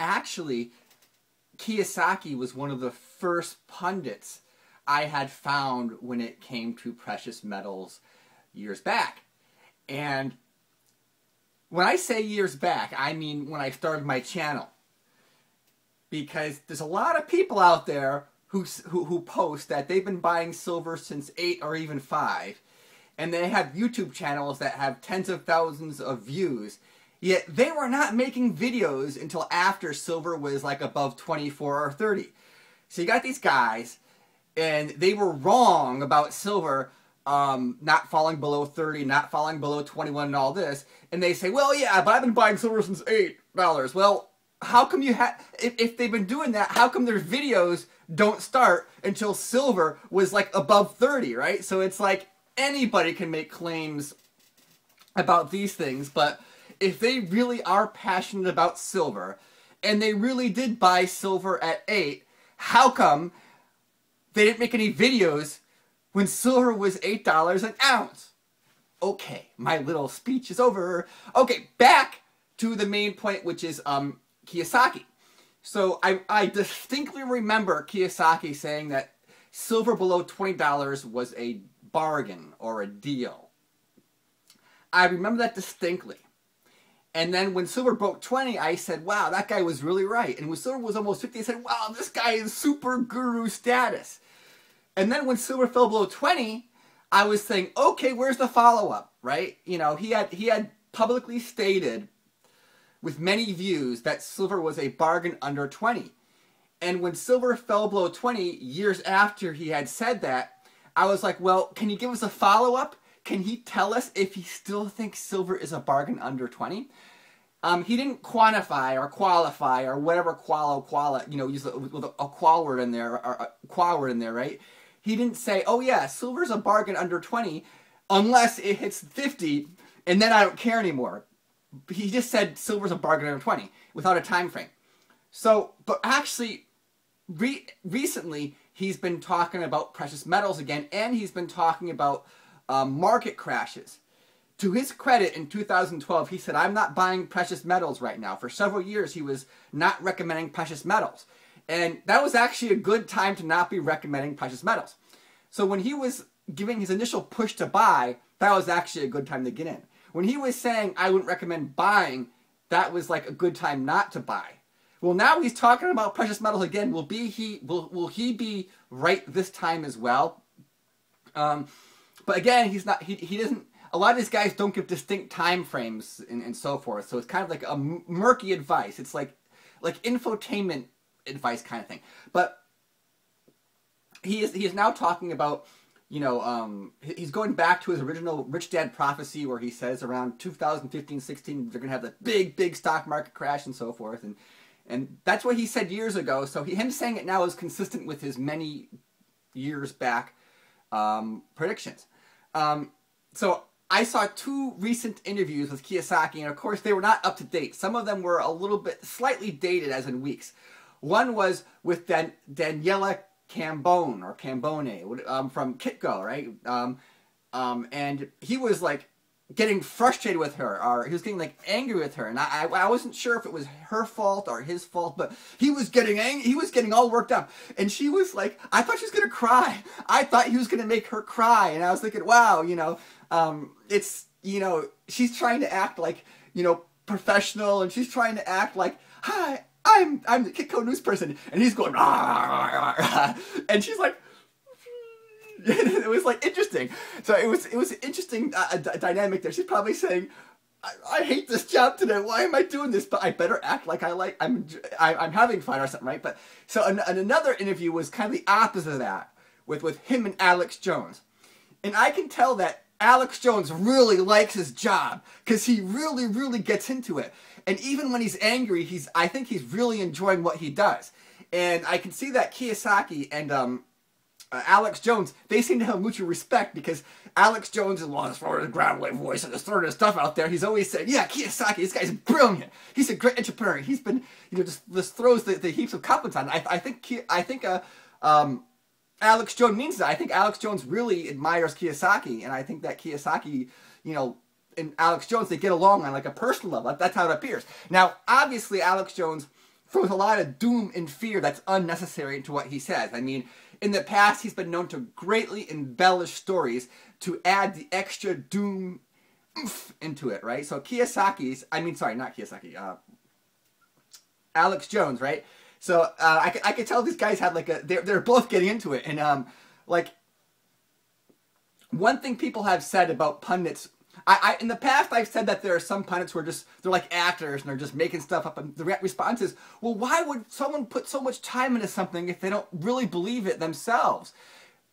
actually, Kiyosaki was one of the first pundits I had found when it came to precious metals years back. And when I say years back, I mean when I started my channel. Because there's a lot of people out there who post that they've been buying silver since 8 or even 5. And they have YouTube channels that have tens of thousands of views. Yet they were not making videos until after silver was like above 24 or 30. So you got these guys, and they were wrong about silver not falling below 30, not falling below 21 and all this. And they say, well, yeah, but I've been buying silver since $8. Well, how come you if they've been doing that, how come their videos don't start until silver was like above 30, right? So it's like anybody can make claims about these things, but if they really are passionate about silver, and they really did buy silver at 8, how come they didn't make any videos when silver was $8 an ounce? Okay, my little speech is over. Okay, back to the main point, which is Kiyosaki. So I distinctly remember Kiyosaki saying that silver below $20 was a bargain or a deal. I remember that distinctly. And then when silver broke 20, I said, wow, that guy was really right. And when silver was almost 50, I said, wow, this guy is super guru status. And then when silver fell below 20, I was saying, okay, where's the follow-up, right? You know, he had publicly stated with many views that silver was a bargain under 20. And when silver fell below 20, years after he had said that, I was like, well, can you give us a follow-up? Can he tell us if he still thinks silver is a bargain under 20? He didn't quantify or qualify or whatever use a qual word in there, or a qual word in there, right? He didn't say, oh yeah, silver's a bargain under 20 unless it hits 50 and then I don't care anymore. He just said silver's a bargain under 20 without a time frame. So, but actually, recently he's been talking about precious metals again, and he's been talking about market crashes. To his credit, in 2012, he said, I'm not buying precious metals right now. For several years, he was not recommending precious metals. And that was actually a good time to not be recommending precious metals. So when he was giving his initial push to buy, that was actually a good time to get in. When he was saying, I wouldn't recommend buying, that was like a good time not to buy. Well, now he's talking about precious metals again. Will he be right this time as well? But again, he's not. He doesn't. A lot of these guys don't give distinct time frames and so forth. So it's kind of like a murky advice. It's like infotainment advice kind of thing. But he is now talking about, you know, he's going back to his original Rich Dad prophecy where he says around 2015-16 they're gonna have the big stock market crash and so forth, and that's what he said years ago. So him saying it now is consistent with his many years back predictions. So I saw 2 recent interviews with Kiyosaki, and of course they were not up to date. Some of them were a little bit slightly dated, as in weeks. One was with Daniela Cambone or Cambone from Kitco, right? And he was like getting frustrated with her, or he was getting like angry with her, and I wasn't sure if it was her fault or his fault, but he was getting angry. He was getting all worked up, and she was like, I thought she was gonna cry. I thought he was gonna make her cry, and I was thinking, wow, you know, it's, you know, she's trying to act like, you know, professional, and she's trying to act like, hi, I'm the Kitco news person, and he's going, rah, rah, rah, and she's like. It was like interesting. So it was interesting dynamic there. She's probably saying, I hate this job today. Why am I doing this? But I better act like I'm having fun or something, right? But so another interview was kind of the opposite of that with him and Alex Jones, and I can tell that Alex Jones really likes his job because he really gets into it, and even when he's angry, I think he's really enjoying what he does, and I can see that Kiyosaki and Alex Jones, they seem to have mutual respect because Alex Jones is one of his gravelly voice and just throwing his stuff out there. He's always saying, yeah, Kiyosaki, this guy's brilliant. He's a great entrepreneur. He's been, you know, just throws the heaps of compliments on. I think Alex Jones means that. I think Alex Jones really admires Kiyosaki, and I think that Kiyosaki, you know, and Alex Jones, they get along on like a personal level. That's how it appears. Now, obviously, Alex Jones throws a lot of doom and fear that's unnecessary into what he says. I mean, in the past, he's been known to greatly embellish stories to add the extra doom into it, right? So Alex Jones, right? So I could tell these guys had like they're both getting into it, and like one thing people have said about pundits. In the past, I've said that there are some pundits who are they're like actors and they're just making stuff up. And the response is, well, why would someone put so much time into something if they don't really believe it themselves?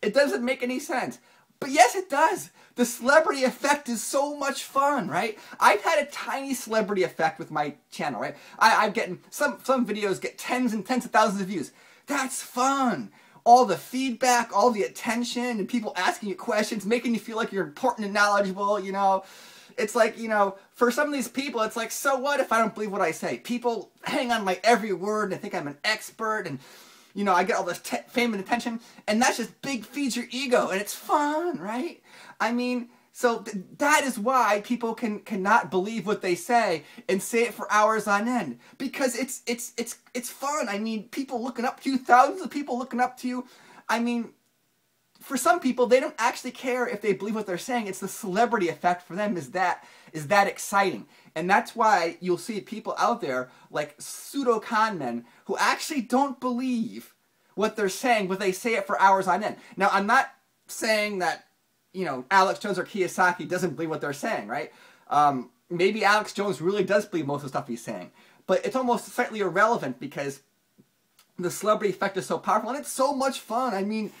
It doesn't make any sense. But yes, it does. The celebrity effect is so much fun, right? I've had a tiny celebrity effect with my channel, right? I'm getting, some videos get tens and tens of thousands of views. That's fun. All the feedback, all the attention, and people asking you questions, making you feel like you're important and knowledgeable, you know. It's like, you know, for some of these people, it's like, so what if I don't believe what I say? People hang on my every word and they think I'm an expert, and, you know, I get all this fame and attention, and that's just big feeds your ego, and it's fun, right? I mean, so that is why people cannot believe what they say and say it for hours on end, because it's fun. I mean, people looking up to you, thousands of people looking up to you. I mean, for some people, they don't actually care if they believe what they're saying. It's the celebrity effect for them is that exciting. And that's why you'll see people out there like pseudo con men who actually don't believe what they're saying, but they say it for hours on end. Now, I'm not saying that, you know, Alex Jones or Kiyosaki doesn't believe what they're saying, right? Maybe Alex Jones really does believe most of the stuff he's saying. But it's almost slightly irrelevant because the celebrity effect is so powerful and it's so much fun. I mean,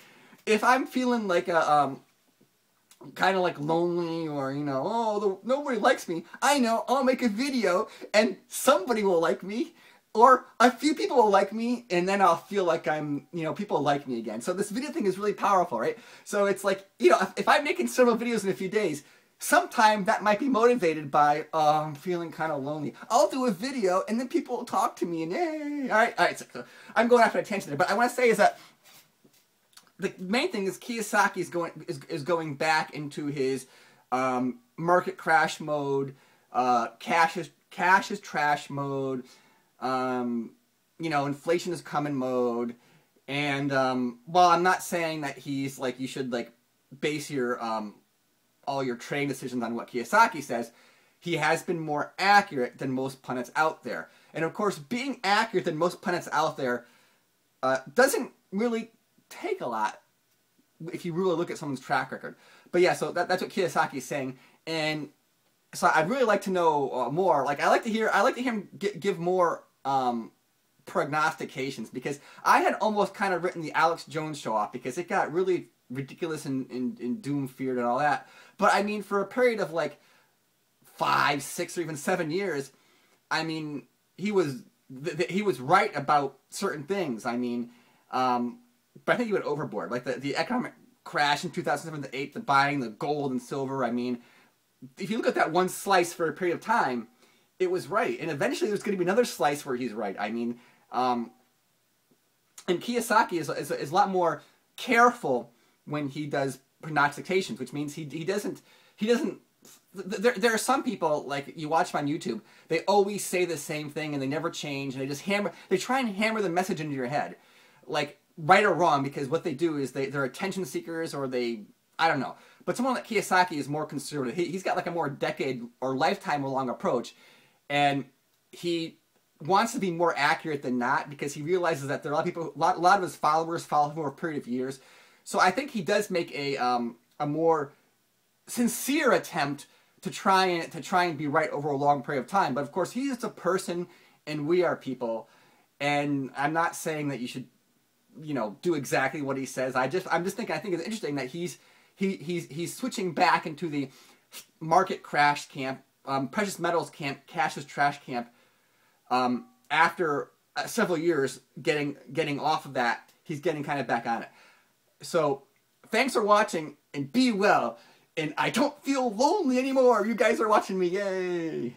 if I'm feeling like a kind of like lonely or, you know, oh, nobody likes me, I know I'll make a video and somebody will like me, or a few people will like me, and then I'll feel like I'm, you know, people like me again. So this video thing is really powerful, right? So it's like, you know, if I'm making several videos in a few days, sometime that might be motivated by, I'm feeling kind of lonely. I'll do a video, and then people will talk to me, and yay! All right, so I'm going off on a tangent there, but I want to say is that the main thing is Kiyosaki is going back into his market crash mode, cash is trash mode, you know, inflation is coming mode, and while I'm not saying that he's like you should like base your all your trading decisions on what Kiyosaki says, he has been more accurate than most pundits out there, and of course, being accurate than most pundits out there doesn't really take a lot if you really look at someone's track record. But yeah, so that's what Kiyosaki is saying, and so I'd really like to know more. Like I like to hear him give more prognostications, because I had almost kind of written the Alex Jones show off because it got really ridiculous and doom-feared and all that. But I mean, for a period of like 5, 6, or even 7 years, I mean, he was right about certain things. I mean, but I think he went overboard. Like the economic crash in 2007 to 2008, the buying the gold and silver. I mean, if you look at that one slice for a period of time, it was right. And eventually there's going to be another slice where he's right. I mean, and Kiyosaki is a lot more careful when he does prognostications, which means he doesn't. There are some people, like you watch them on YouTube, they always say the same thing and they never change, and they try and hammer the message into your head, like right or wrong, because what they do is they're attention seekers, or I don't know. But someone like Kiyosaki is more conservative. He's got like a more decade or lifetime long approach, and he wants to be more accurate than not, because he realizes that there are a lot of people, a lot of his followers follow him over a period of years. So I think he does make a more sincere attempt to try and be right over a long period of time. But of course, he's just a person, and we are people. And I'm not saying that you should, you know, do exactly what he says. I think it's interesting that he's switching back into the market crash camp, precious metals camp, cash is trash camp. After several years getting off of that, he's getting kind of back on it. So thanks for watching, and be well. And I don't feel lonely anymore. You guys are watching me. Yay.